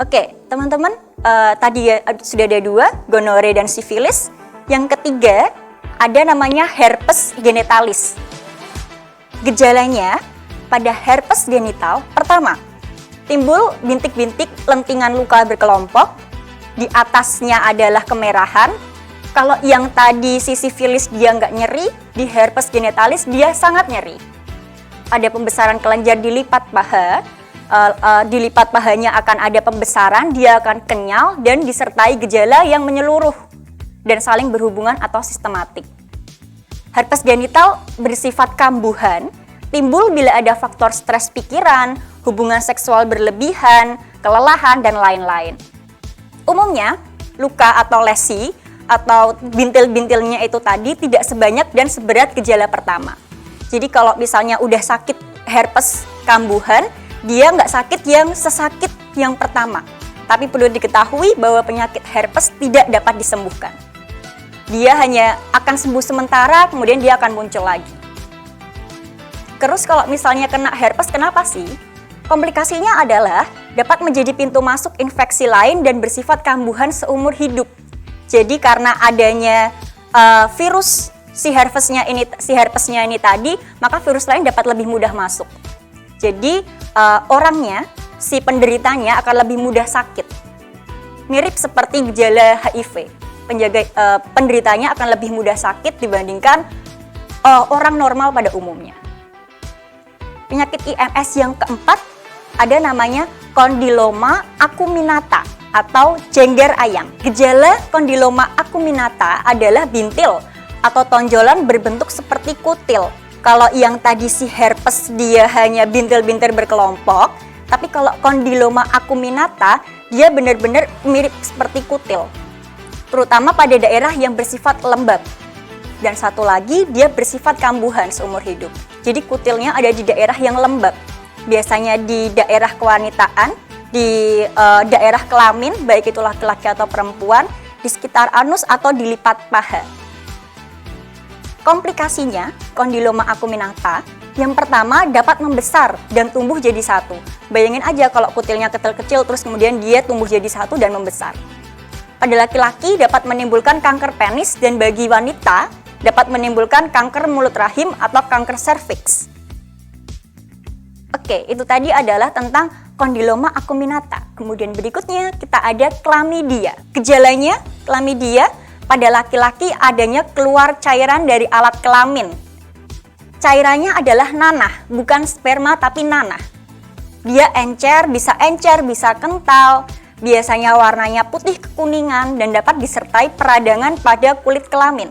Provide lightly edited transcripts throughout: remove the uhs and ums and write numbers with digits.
Oke, teman-teman, tadi ya sudah ada 2, gonore dan sifilis. Yang ketiga, ada namanya herpes genitalis. Gejalanya pada herpes genital, pertama, timbul bintik-bintik lentingan luka berkelompok, di atasnya adalah kemerahan. Kalau yang tadi si sifilis dia nggak nyeri, di herpes genitalis dia sangat nyeri. Ada pembesaran kelenjar di lipat paha, di lipat pahanya akan ada pembesaran, dia akan kenyal dan disertai gejala yang menyeluruh dan saling berhubungan atau sistematik. Herpes genital bersifat kambuhan, timbul bila ada faktor stres pikiran, hubungan seksual berlebihan, kelelahan, dan lain-lain. Umumnya, luka atau lesi atau bintil-bintilnya itu tadi tidak sebanyak dan seberat gejala pertama. Jadi kalau misalnya udah sakit herpes kambuhan, dia nggak sakit yang sesakit yang pertama. Tapi perlu diketahui bahwa penyakit herpes tidak dapat disembuhkan. Dia hanya akan sembuh sementara, kemudian dia akan muncul lagi. Terus kalau misalnya kena herpes, kenapa sih? Komplikasinya adalah dapat menjadi pintu masuk infeksi lain dan bersifat kambuhan seumur hidup. Jadi karena adanya virus si herpesnya ini tadi, maka virus lain dapat lebih mudah masuk. Jadi orangnya, si penderitanya akan lebih mudah sakit. Mirip seperti gejala HIV. Penderitanya akan lebih mudah sakit dibandingkan orang normal pada umumnya. Penyakit IMS yang keempat ada namanya kondiloma acuminata atau jengger ayam. Gejala kondiloma acuminata adalah bintil atau tonjolan berbentuk seperti kutil. Kalau yang tadi si herpes dia hanya bintil-bintil berkelompok, tapi kalau kondiloma acuminata dia benar-benar mirip seperti kutil. Terutama pada daerah yang bersifat lembab. Dan satu lagi dia bersifat kambuhan seumur hidup. Jadi kutilnya ada di daerah yang lembab. Biasanya di daerah kewanitaan, di daerah kelamin, baik itu laki-laki atau perempuan, di sekitar anus atau di lipat paha. Komplikasinya, kondiloma acuminata, yang pertama dapat membesar dan tumbuh jadi satu. Bayangin aja kalau kutilnya kecil-kecil terus kemudian dia tumbuh jadi satu dan membesar. Pada laki-laki dapat menimbulkan kanker penis dan bagi wanita dapat menimbulkan kanker mulut rahim atau kanker serviks. Oke, itu tadi adalah tentang kondiloma acuminata. Kemudian berikutnya kita ada chlamydia. Gejalanya, chlamydia pada laki-laki adanya keluar cairan dari alat kelamin. Cairannya adalah nanah, bukan sperma tapi nanah. Dia encer, bisa kental, biasanya warnanya putih kekuningan dan dapat disertai peradangan pada kulit kelamin.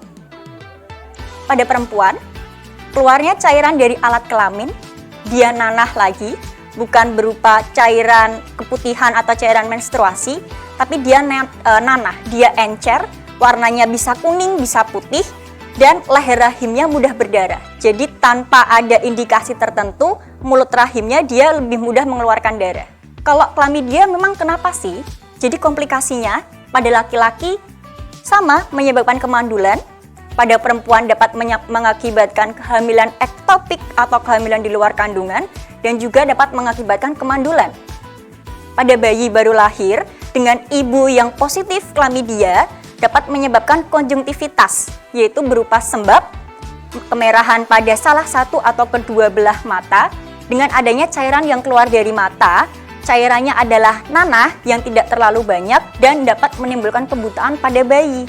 Pada perempuan, keluarnya cairan dari alat kelamin, dia nanah lagi, bukan berupa cairan keputihan atau cairan menstruasi, tapi dia nanah, dia encer, warnanya bisa kuning, bisa putih, dan leher rahimnya mudah berdarah. Jadi tanpa ada indikasi tertentu, mulut rahimnya dia lebih mudah mengeluarkan darah. Kalau chlamydia memang kenapa sih? Jadi komplikasinya pada laki-laki sama menyebabkan kemandulan, pada perempuan dapat mengakibatkan kehamilan ektopik atau kehamilan di luar kandungan, dan juga dapat mengakibatkan kemandulan. Pada bayi baru lahir dengan ibu yang positif chlamydia, dapat menyebabkan konjungtivitas, yaitu berupa sembab, kemerahan pada salah satu atau kedua belah mata, dengan adanya cairan yang keluar dari mata. Cairannya adalah nanah yang tidak terlalu banyak dan dapat menimbulkan kebutaan pada bayi.